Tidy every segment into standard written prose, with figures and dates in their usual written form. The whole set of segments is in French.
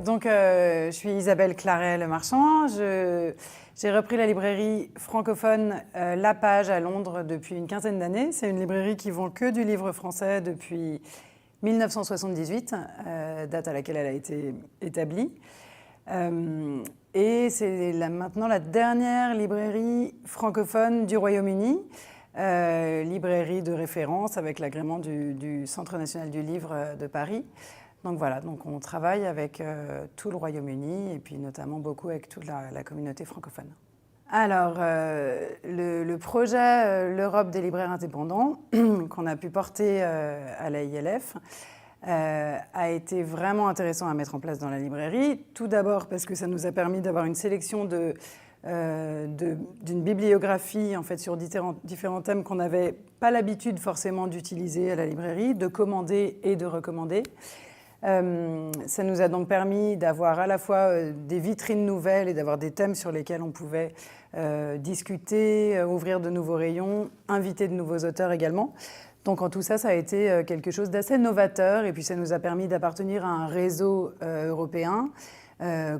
Donc, je suis Isabelle Claret-Lemarchand. J'ai repris la librairie francophone La Page à Londres depuis une quinzaine d'années. C'est une librairie qui vend que du livre français depuis 1978, date à laquelle elle a été établie. Et c'est maintenant la dernière librairie francophone du Royaume-Uni, librairie de référence avec l'agrément du Centre national du livre de Paris. Donc voilà, donc on travaille avec tout le Royaume-Uni et puis notamment beaucoup avec toute la communauté francophone. Alors, le projet L'Europe des libraires indépendants, qu'on a pu porter à la ILF, a été vraiment intéressant à mettre en place dans la librairie. Tout d'abord parce que ça nous a permis d'avoir une sélection d'une bibliographie en fait, sur différents thèmes qu'on n'avait pas l'habitude forcément d'utiliser à la librairie, de commander et de recommander. Ça nous a donc permis d'avoir à la fois des vitrines nouvelles et d'avoir des thèmes sur lesquels on pouvait discuter, ouvrir de nouveaux rayons, inviter de nouveaux auteurs également. Donc en tout ça, ça a été quelque chose d'assez novateur et puis ça nous a permis d'appartenir à un réseau européen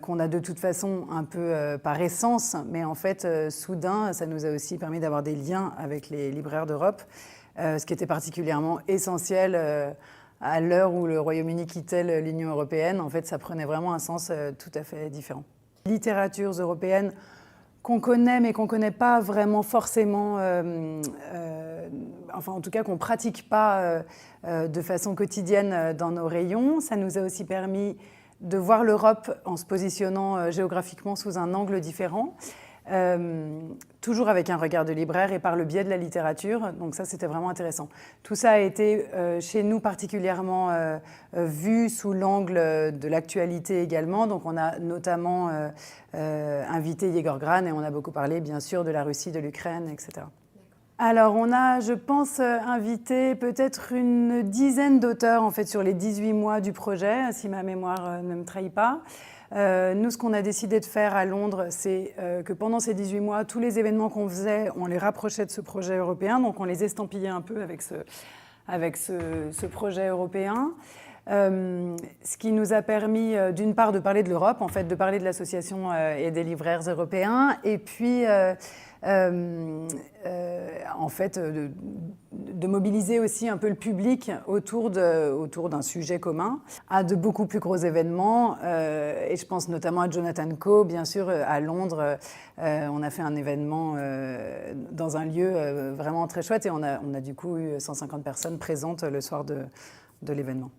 qu'on a de toute façon un peu par essence, mais en fait, soudain, ça nous a aussi permis d'avoir des liens avec les libraires d'Europe, ce qui était particulièrement essentiel à l'heure où le Royaume-Uni quittait l'Union européenne. En fait, ça prenait vraiment un sens tout à fait différent. Littératures européennes qu'on connaît, mais qu'on ne connaît pas vraiment forcément, enfin en tout cas qu'on ne pratique pas de façon quotidienne dans nos rayons. Ça nous a aussi permis de voir l'Europe en se positionnant géographiquement sous un angle différent. Toujours avec un regard de libraire et par le biais de la littérature. Donc ça, c'était vraiment intéressant. Tout ça a été chez nous particulièrement vu sous l'angle de l'actualité également. Donc on a notamment invité Yegor Gran et on a beaucoup parlé, bien sûr, de la Russie, de l'Ukraine, etc. Alors on a, je pense, invité peut-être une dizaine d'auteurs en fait, sur les 18 mois du projet, si ma mémoire ne me trahit pas. Nous, ce qu'on a décidé de faire à Londres, c'est que pendant ces 18 mois, tous les événements qu'on faisait, on les rapprochait de ce projet européen. Donc, on les estampillait un peu avec ce projet européen. Ce qui nous a permis, d'une part, de parler de l'Europe, en fait, de parler de l'association et des libraires européens, et puis, en fait, de mobiliser aussi un peu le public autour d'un sujet commun, à de beaucoup plus gros événements. Et je pense notamment à Jonathan Coe, bien sûr, à Londres. On a fait un événement dans un lieu vraiment très chouette et on a du coup eu 150 personnes présentes le soir de l'événement.